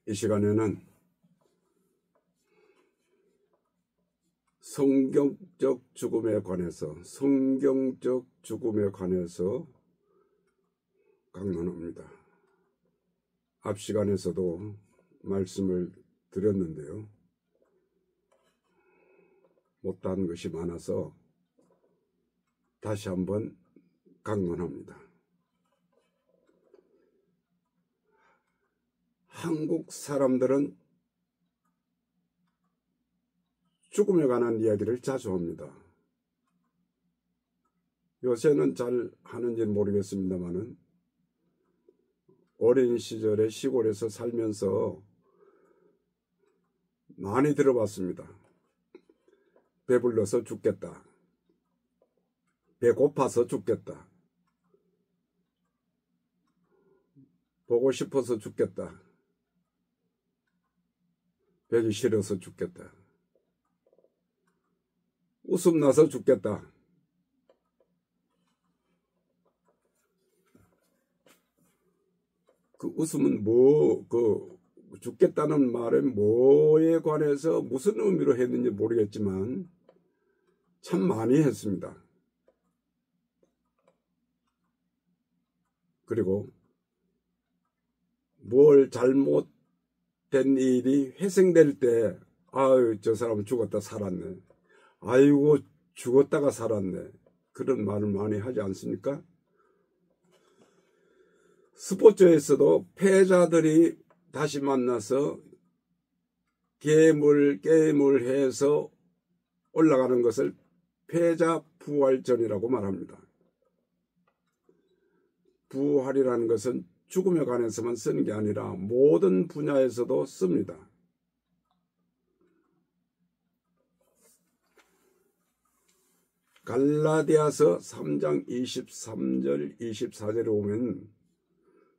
이 시간에는 성경적 죽음에 관해서 강론합니다. 앞 시간에서도 말씀을 드렸는데요. 못한 것이 많아서 다시 한번 강론합니다. 한국 사람들은 죽음에 관한 이야기를 자주 합니다. 요새는 잘 하는지는 모르겠습니다만은 어린 시절에 시골에서 살면서 많이 들어봤습니다. 배불러서 죽겠다. 배고파서 죽겠다. 보고 싶어서 죽겠다. 보기 싫어서 죽겠다. 웃음 나서 죽겠다. 그 웃음은 죽겠다는 말은 뭐에 관해서 무슨 의미로 했는지 모르겠지만 참 많이 했습니다. 그리고 뭘 잘못된 일이 회생될 때 아유 저 사람 죽었다 살았네. 아이고 죽었다가 살았네. 그런 말을 많이 하지 않습니까? 스포츠에서도 패자들이 다시 만나서 게임을 해서 올라가는 것을 패자 부활전이라고 말합니다. 부활이라는 것은 죽음에 관해서만 쓰는 게 아니라 모든 분야에서도 씁니다. 갈라디아서 3장 23절 24절에 보면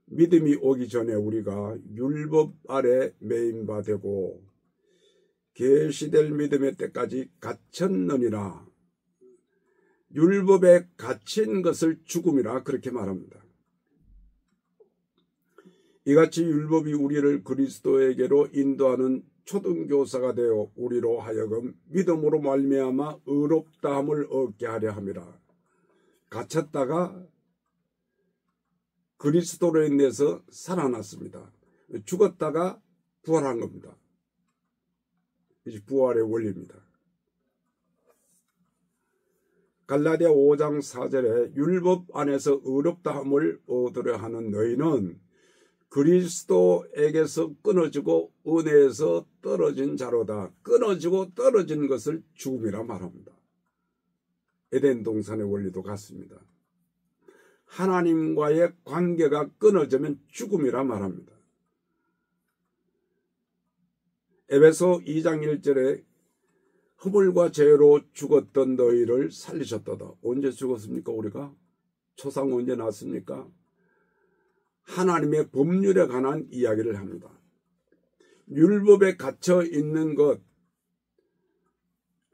믿음이 오기 전에 우리가 율법 아래 매인 바 되고 계시될 믿음의 때까지 갇혔느니라. 율법에 갇힌 것을 죽음이라 그렇게 말합니다. 이같이 율법이 우리를 그리스도에게로 인도하는 초등교사가 되어 우리로 하여금 믿음으로 말미암아 의롭다함을 얻게 하려 함이라. 갇혔다가 그리스도로 인해서 살아났습니다. 죽었다가 부활한 겁니다. 이제 부활의 원리입니다. 갈라디아 5장 4절에 율법 안에서 의롭다함을 얻으려 하는 너희는 그리스도에게서 끊어지고 은혜에서 떨어진 자로다. 끊어지고 떨어진 것을 죽음이라 말합니다. 에덴 동산의 원리도 같습니다. 하나님과의 관계가 끊어지면 죽음이라 말합니다. 에베소 2장 1절에 허물과 죄로 죽었던 너희를 살리셨도다. 언제 죽었습니까 우리가? 초상 언제 났습니까? 하나님의 법률에 관한 이야기를 합니다. 율법에 갇혀 있는 것,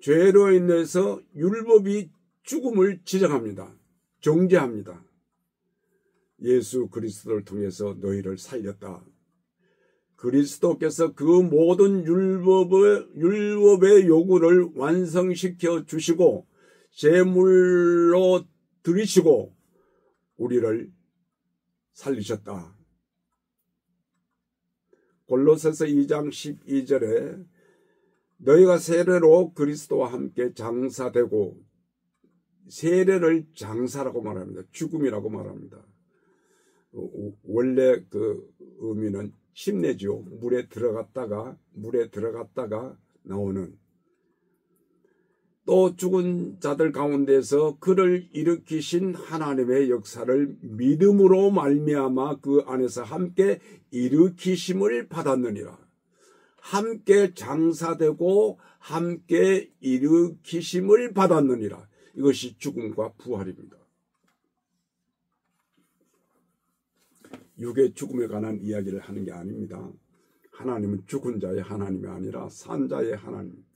죄로 인해서 율법이 죽음을 지정합니다. 정죄합니다. 예수 그리스도를 통해서 너희를 살렸다. 그리스도께서 그 모든 율법의 요구를 완성시켜 주시고 제물로 드리시고 우리를 살리셨다. 골로새서 2장 12절에 너희가 세례로 그리스도와 함께 장사되고 세례를 장사라고 말합니다. 죽음이라고 말합니다. 원래 그 의미는 침례지요. 물에 들어갔다가 나오는. 또 죽은 자들 가운데서 그를 일으키신 하나님의 역사를 믿음으로 말미암아 그 안에서 함께 일으키심을 받았느니라. 함께 장사되고 함께 일으키심을 받았느니라. 이것이 죽음과 부활입니다. 육의 죽음에 관한 이야기를 하는 게 아닙니다. 하나님은 죽은 자의 하나님이 아니라 산 자의 하나님.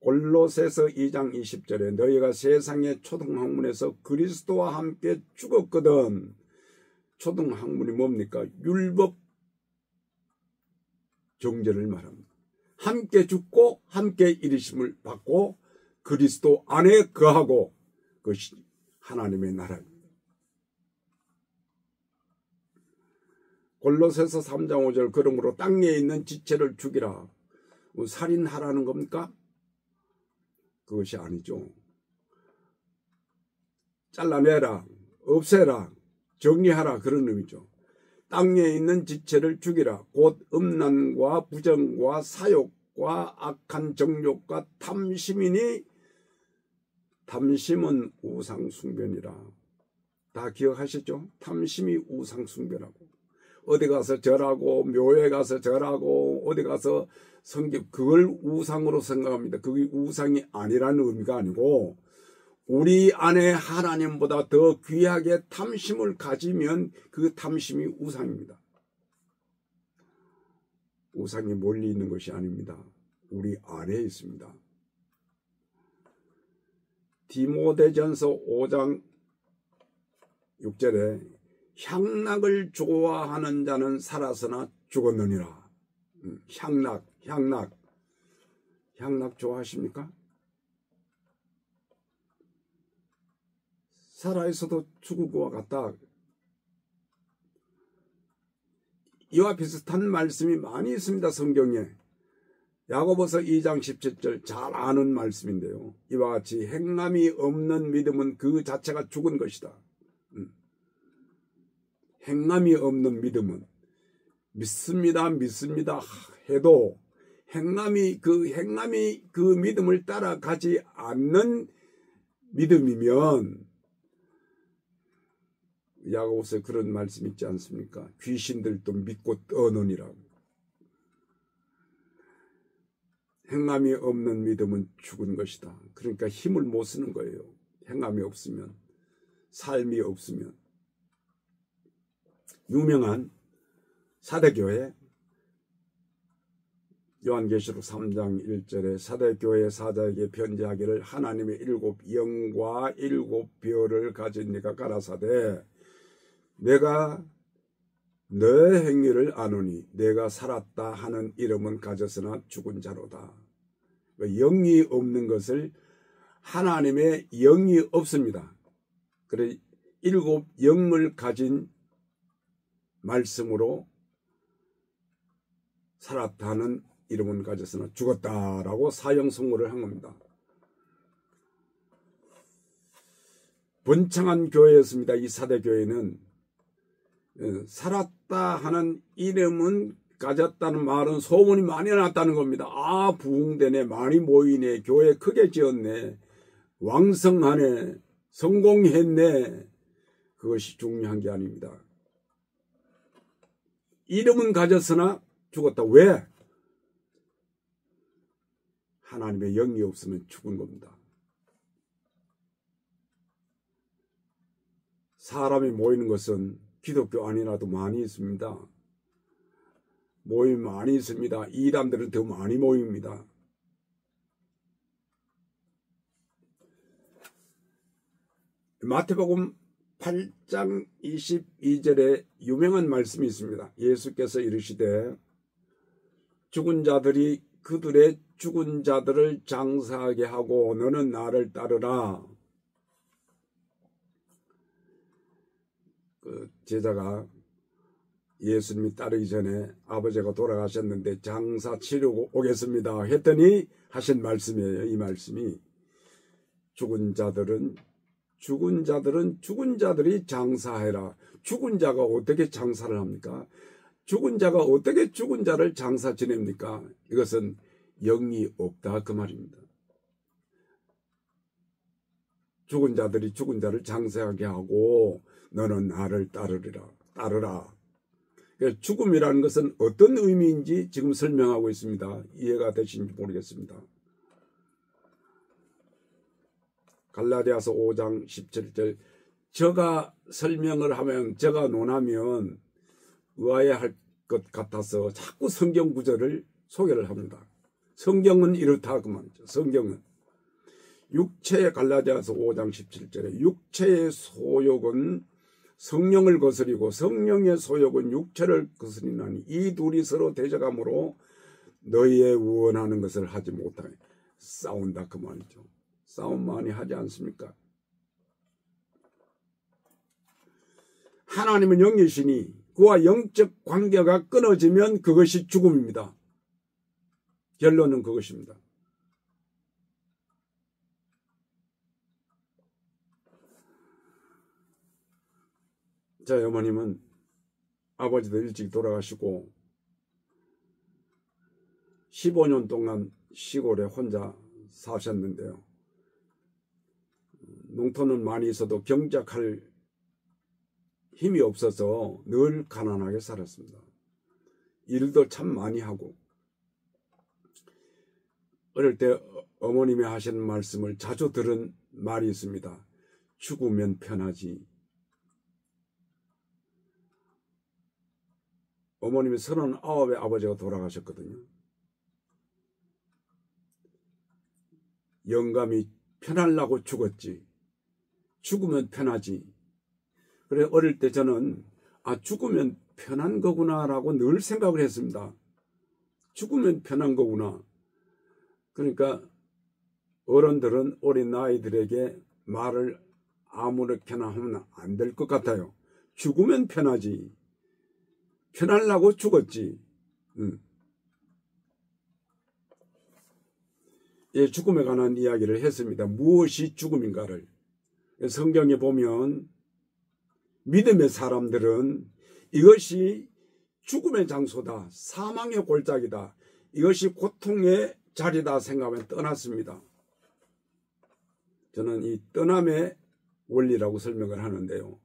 골로새서 2장 20절에 너희가 세상의 초등학문에서 그리스도와 함께 죽었거든 초등학문이 뭡니까? 율법 정죄를 말합니다. 함께 죽고 함께 일으심을 받고 그리스도 안에 거하고 그것이 하나님의 나라입니다. 골로새서 3장 5절 그러므로 땅에 있는 지체를 죽이라. 살인하라는 겁니까? 그것이 아니죠. 잘라내라, 없애라, 정리하라 그런 의미죠. 땅에 있는 지체를 죽이라. 곧 음란과 부정과 사욕과 악한 정욕과 탐심이니 탐심은 우상숭배니라. 다 기억하시죠? 탐심이 우상숭배라고. 어디 가서 절하고 묘에 가서 절하고 어디 가서 성경 그걸 우상으로 생각합니다. 그게 우상이 아니라는 의미가 아니고 우리 안에 하나님보다 더 귀하게 탐심을 가지면 그 탐심이 우상입니다. 우상이 멀리 있는 것이 아닙니다. 우리 안에 있습니다. 디모데전서 5장 6절에 향락을 좋아하는 자는 살았으나 죽었느니라. 향락 좋아하십니까? 살아있어도 죽을 것과 같다. 이와 비슷한 말씀이 많이 있습니다. 성경에. 야고보서 2장 17절 잘 아는 말씀인데요. 이와 같이 행함이 없는 믿음은 그 자체가 죽은 것이다. 행함이 없는 믿음은 믿습니다 해도 행함이 그 믿음을 따라가지 않는 믿음이면 야고보서에 그런 말씀 있지 않습니까? 귀신들도 믿고 떠느니라고. 행함이 없는 믿음은 죽은 것이다. 그러니까 힘을 못 쓰는 거예요. 행함이 없으면, 삶이 없으면. 유명한 사대교회 요한계시록 3장 1절에 사대교회 사자에게 편지하기를 하나님의 7 영과 7 별을 가진 네가 가라사대 내가 너 행위를 아노니 내가 살았다 하는 이름은 가졌으나 죽은 자로다. 영이 없는 것을 하나님의 영이 없습니다. 그래 7 영을 가진 말씀으로 살았다 하는 이름은 가졌으나 죽었다라고 사형선고를 한 겁니다. 번창한 교회였습니다. 이 사대교회는 살았다 하는 이름은 가졌다는 말은 소문이 많이 났다는 겁니다. 아, 부흥되네, 많이 모이네, 교회 크게 지었네, 왕성하네, 성공했네. 그것이 중요한 게 아닙니다. 이름은 가졌으나 죽었다. 왜? 하나님의 영이 없으면 죽은 겁니다. 사람이 모이는 것은 기독교 아니라도 많이 있습니다. 모임 많이 있습니다. 이단들은 더 많이 모입니다. 마태복음 8장 22절에 유명한 말씀이 있습니다. 예수께서 이르시되 죽은 자들이 그들의 죽은 자들을 장사하게 하고 너는 나를 따르라. 그 제자가 예수님이 따르기 전에 아버지가 돌아가셨는데 장사 치르고 오겠습니다 했더니 하신 말씀이에요. 이 말씀이 죽은 자들이 장사해라. 죽은 자가 어떻게 장사를 합니까? 죽은 자가 어떻게 죽은 자를 장사 지냅니까? 이것은 영이 없다 그 말입니다. 죽은 자들이 죽은 자를 장사하게 하고 너는 나를 따르라. 죽음이라는 것은 어떤 의미인지 지금 설명하고 있습니다. 이해가 되시는지 모르겠습니다. 갈라디아서 5장 17절 저가 설명을 하면 저가 논하면 의아해할 것 같아서 자꾸 성경 구절을 소개를 합니다. 성경은 이렇다 그 말이죠. 성경은 육체의 갈라디아서 5장 17절에 육체의 소욕은 성령을 거스리고 성령의 소욕은 육체를 거스리나니 이 둘이 서로 대적함으로 너희의 원하는 것을 하지 못하게 싸운다 그 말이죠. 싸움 많이 하지 않습니까? 하나님은 영이시니 그와 영적 관계가 끊어지면 그것이 죽음입니다. 결론은 그것입니다. 저희 어머님은 아버지도 일찍 돌아가시고 15년 동안 시골에 혼자 사셨는데요. 농토는 많이 있어도 경작할 힘이 없어서 늘 가난하게 살았습니다. 일도 참 많이 하고 어릴 때 어머님이 하시는 말씀을 자주 들은 말이 있습니다. 죽으면 편하지. 어머님이 39에 아버지가 돌아가셨거든요. 영감이 편하려고 죽었지. 죽으면 편하지. 그래 어릴 때 저는 죽으면 편한 거구나라고 늘 생각을 했습니다. 죽으면 편한 거구나. 그러니까 어른들은 어린 아이들에게 말을 아무렇게나 하면 안 될 것 같아요. 죽으면 편하지. 편하려고 죽었지. 예, 죽음에 관한 이야기를 했습니다. 무엇이 죽음인가를. 성경에 보면 믿음의 사람들은 이것이 죽음의 장소다. 사망의 골짜기다. 이것이 고통의 자리다 생각하면 떠났습니다. 저는 이 떠남의 원리라고 설명을 하는데요.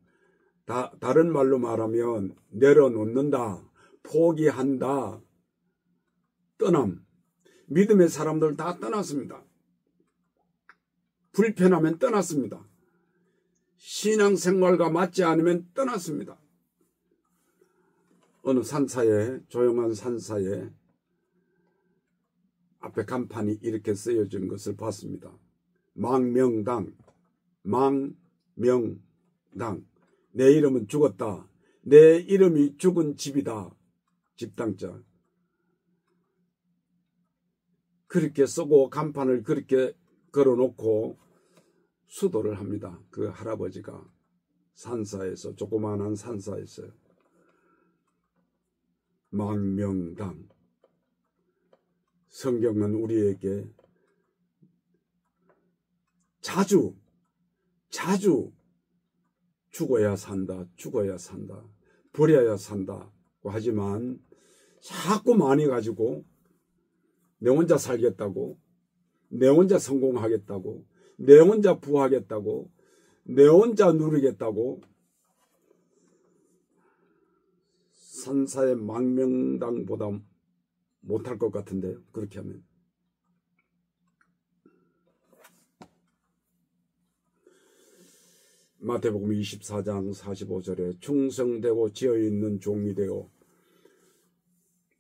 다른 말로 말하면 내려놓는다, 포기한다, 떠남. 믿음의 사람들 다 떠났습니다. 불편하면 떠났습니다. 신앙생활과 맞지 않으면 떠났습니다. 어느 산사에, 조용한 산사에 앞에 간판이 이렇게 쓰여진 것을 봤습니다. 망명당, 망명당. 내 이름은 죽었다. 내 이름이 죽은 집이다. 집당자. 그렇게 쓰고 간판을 그렇게 걸어놓고 수도를 합니다. 그 할아버지가 산사에서, 조그마한 산사에서요. 망명당. 성경은 우리에게 자주 죽어야 산다, 죽어야 산다, 버려야 산다고 하지만 자꾸 많이 가지고 내 혼자 살겠다고, 내 혼자 성공하겠다고, 내 혼자 부하겠다고, 내 혼자 누리겠다고 산사의 망명당보다 못할 것 같은데요. 그렇게 하면. 마태복음 24장 45절에 충성되고 지어있는 종이 되어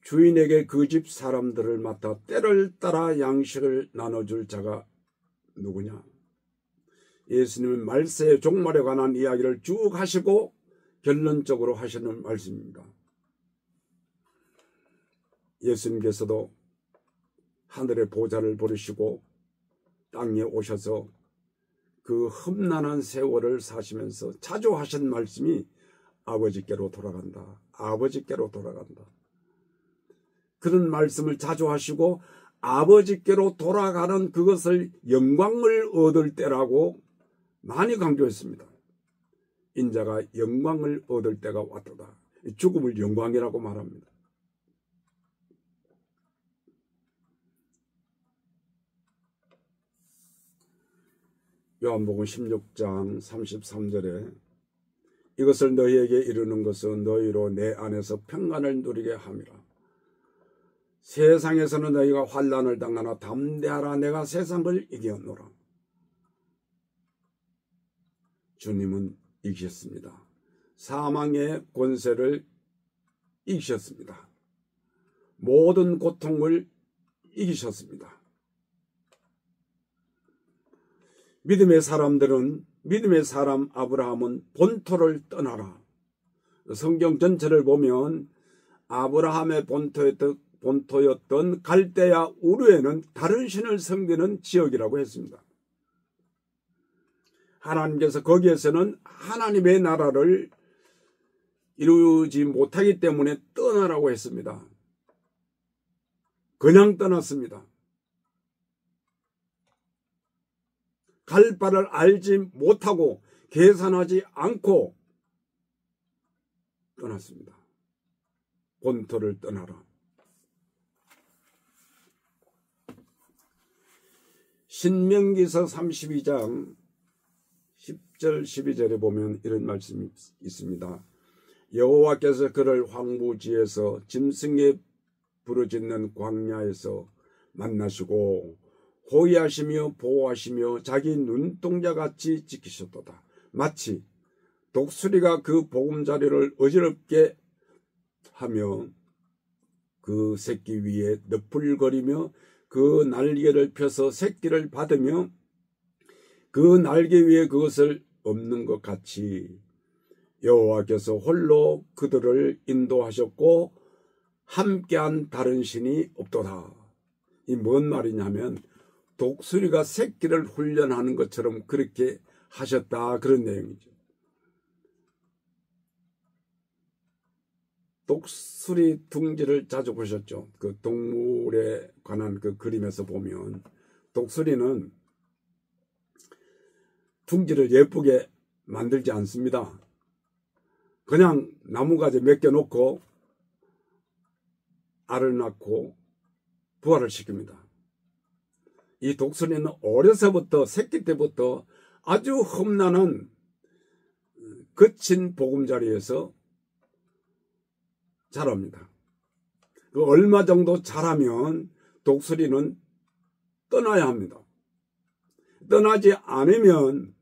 주인에게 그 집 사람들을 맡아 때를 따라 양식을 나눠줄 자가 누구냐. 예수님은 말세의 종말에 관한 이야기를 쭉 하시고 결론적으로 하시는 말씀입니다. 예수님께서도 하늘의 보좌를 버리시고 땅에 오셔서 그 험난한 세월을 사시면서 자주 하신 말씀이 아버지께로 돌아간다. 아버지께로 돌아간다. 그런 말씀을 자주 하시고 아버지께로 돌아가는 그것을 영광을 얻을 때라고 많이 강조했습니다. 인자가 영광을 얻을 때가 왔도다. 죽음을 영광이라고 말합니다. 요한복음 16장 33절에 이것을 너희에게 이르는 것은 너희로 내 안에서 평안을 누리게 함이라. 세상에서는 너희가 환난을 당하나 담대하라. 내가 세상을 이겼노라. 주님은 이기셨습니다. 사망의 권세를 이기셨습니다. 모든 고통을 이기셨습니다. 믿음의 사람들은 믿음의 사람 아브라함은 본토를 떠나라. 성경 전체를 보면 아브라함의 본토였던 갈대아 우르에는 다른 신을 섬기는 지역이라고 했습니다. 하나님께서 거기에서는 하나님의 나라를 이루지 못하기 때문에 떠나라고 했습니다. 그냥 떠났습니다. 갈 바를 알지 못하고 계산하지 않고 떠났습니다. 본토를 떠나라. 신명기서 32장 10절 12절에 보면 이런 말씀이 있습니다. 여호와께서 그를 황무지에서 짐승의 부르짖는 광야에서 만나시고 호위하시며 보호하시며 자기 눈동자같이 지키셨도다. 마치 독수리가 그 보금자리를 어지럽게 하며 그 새끼 위에 너풀거리며 그 날개를 펴서 새끼를 받으며 그 날개 위에 그것을 엎는 것 같이 여호와께서 홀로 그들을 인도하셨고 함께한 다른 신이 없도다. 이 뭔 말이냐면 독수리가 새끼를 훈련하는 것처럼 그렇게 하셨다, 그런 내용이죠. 독수리 둥지를 자주 보셨죠? 그 동물에 관한 그 그림에서 보면 독수리는 둥지를 예쁘게 만들지 않습니다. 그냥 나무가지 몇 개 놓고 알을 낳고 부화를 시킵니다. 이 독수리는 어려서부터 새끼 때부터 아주 험난한 거친 보금자리에서 자랍니다. 그 얼마 정도 자라면 독수리는 떠나야 합니다. 떠나지 않으면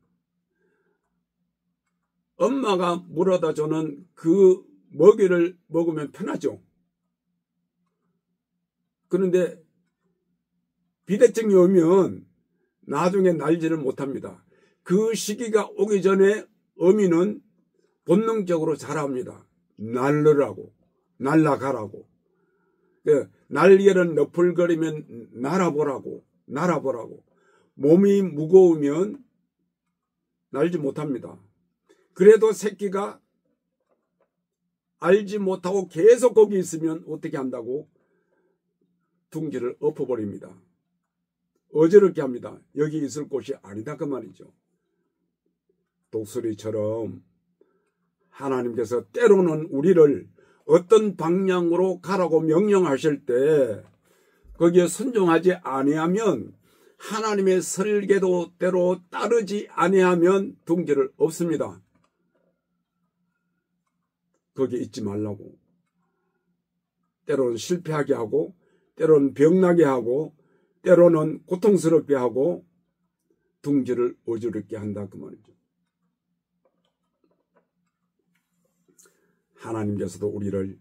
엄마가 물어다 주는 그 먹이를 먹으면 편하죠. 그런데 비대증이 오면 나중에 날지를 못합니다. 그 시기가 오기 전에 어미는 본능적으로 자랍니다. 날르라고, 날아가라고. 날개를 너풀거리면 날아보라고. 몸이 무거우면 날지 못합니다. 그래도 새끼가 알지 못하고 계속 거기 있으면 어떻게 한다고? 둥지를 엎어버립니다. 어지럽게 합니다. 여기 있을 곳이 아니다, 그 말이죠. 독수리처럼 하나님께서 때로는 우리를 어떤 방향으로 가라고 명령하실 때 거기에 순종하지 아니하면, 하나님의 설계도 때로 따르지 아니하면 둥지를 엎습니다. 거기에 있지 말라고. 때로는 실패하게 하고, 때로는 병나게 하고, 때로는 고통스럽게 하고 둥지를 어지럽게 한다, 그 말이죠. 하나님께서도 우리를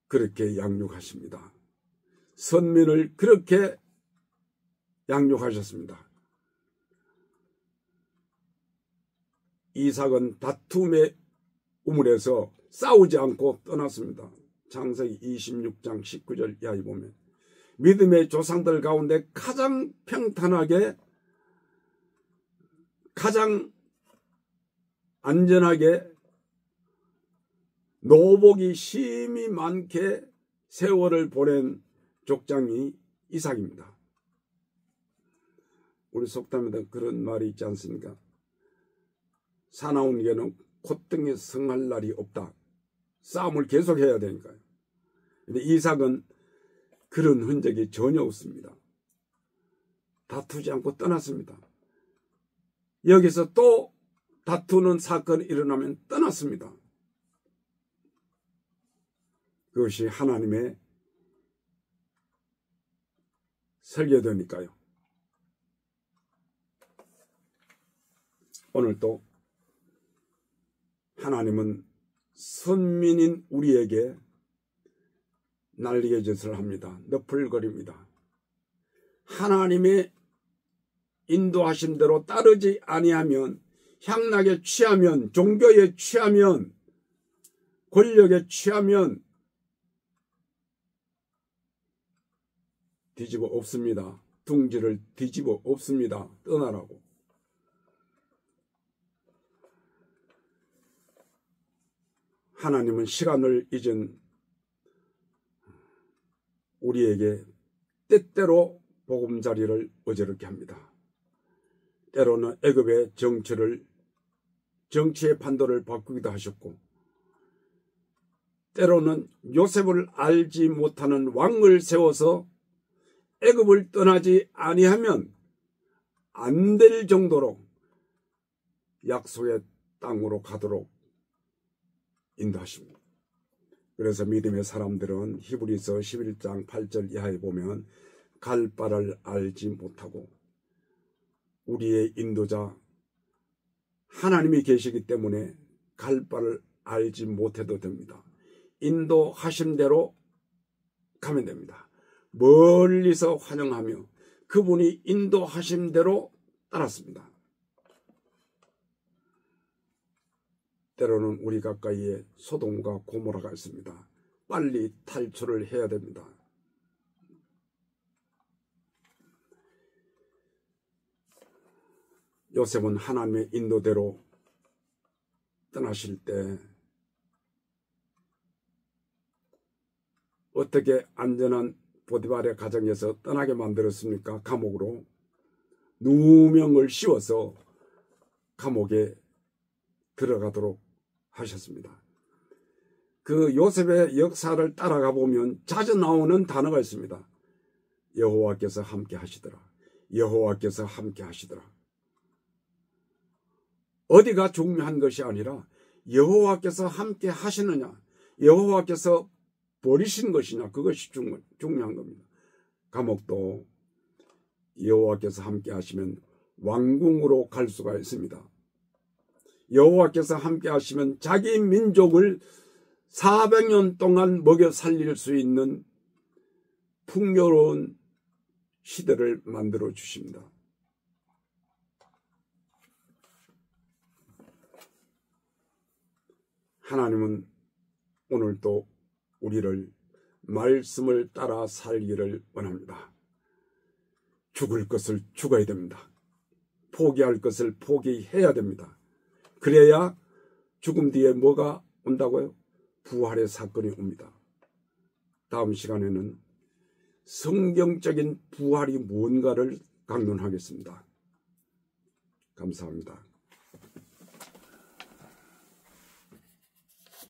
그렇게 양육하십니다. 선민을 그렇게 양육하셨습니다. 이삭은 다툼의 우물에서 싸우지 않고 떠났습니다. 창세기 26장 19절 이하에 보면 믿음의 조상들 가운데 가장 평탄하게, 가장 안전하게, 노복이 심히 많게 세월을 보낸 족장이 이삭입니다. 우리 속담에도 그런 말이 있지 않습니까? 사나운 개는 콧등에 성할 날이 없다. 싸움을 계속해야 되니까요. 근데 이삭은 그런 흔적이 전혀 없습니다. 다투지 않고 떠났습니다. 여기서 또 다투는 사건이 일어나면 떠났습니다. 그것이 하나님의 설계도니까요. 오늘도 하나님은 선민인 우리에게 날개짓을 합니다. 너풀거립니다. 하나님의 인도하신 대로 따르지 아니하면 향락에 취하면, 종교에 취하면, 권력에 취하면 뒤집어 엎습니다. 둥지를 뒤집어 엎습니다. 떠나라고. 하나님은 시간을 잊은 우리에게 때때로 보금자리를 어지럽게 합니다. 때로는 애굽의 정치의 판도를 바꾸기도 하셨고, 때로는 요셉을 알지 못하는 왕을 세워서 애굽을 떠나지 아니하면 안 될 정도로 약속의 땅으로 가도록 인도하십니다. 그래서 믿음의 사람들은 히브리서 11장 8절 이하에 보면 갈 바를 알지 못하고 우리의 인도자 하나님이 계시기 때문에 갈 바를 알지 못해도 됩니다. 인도하신 대로 가면 됩니다. 멀리서 환영하며 그분이 인도하신 대로 따랐습니다. 때로는 우리 가까이에 소돔과 고모라가 있습니다. 빨리 탈출을 해야 됩니다. 요셉은 하나님의 인도대로 떠나실 때 어떻게 안전한 보디발의 가정에서 떠나게 만들었습니까? 감옥으로 누명을 씌워서 감옥에 들어가도록 하셨습니다. 그 요셉의 역사를 따라가 보면 자주 나오는 단어가 있습니다. 여호와께서 함께 하시더라. 여호와께서 함께 하시더라. 어디가 중요한 것이 아니라 여호와께서 함께 하시느냐, 여호와께서 버리신 것이냐, 그것이 중요한 겁니다. 감옥도 여호와께서 함께 하시면 왕궁으로 갈 수가 있습니다. 여호와께서 함께 하시면 자기 민족을 400년 동안 먹여 살릴 수 있는 풍요로운 시대를 만들어 주십니다. 하나님은 오늘도 우리를 말씀을 따라 살기를 원합니다. 죽을 것을 죽어야 됩니다. 포기할 것을 포기해야 됩니다. 그래야 죽음 뒤에 뭐가 온다고요? 부활의 사건이 옵니다. 다음 시간에는 성경적인 부활이 뭔가를 강론하겠습니다. 감사합니다.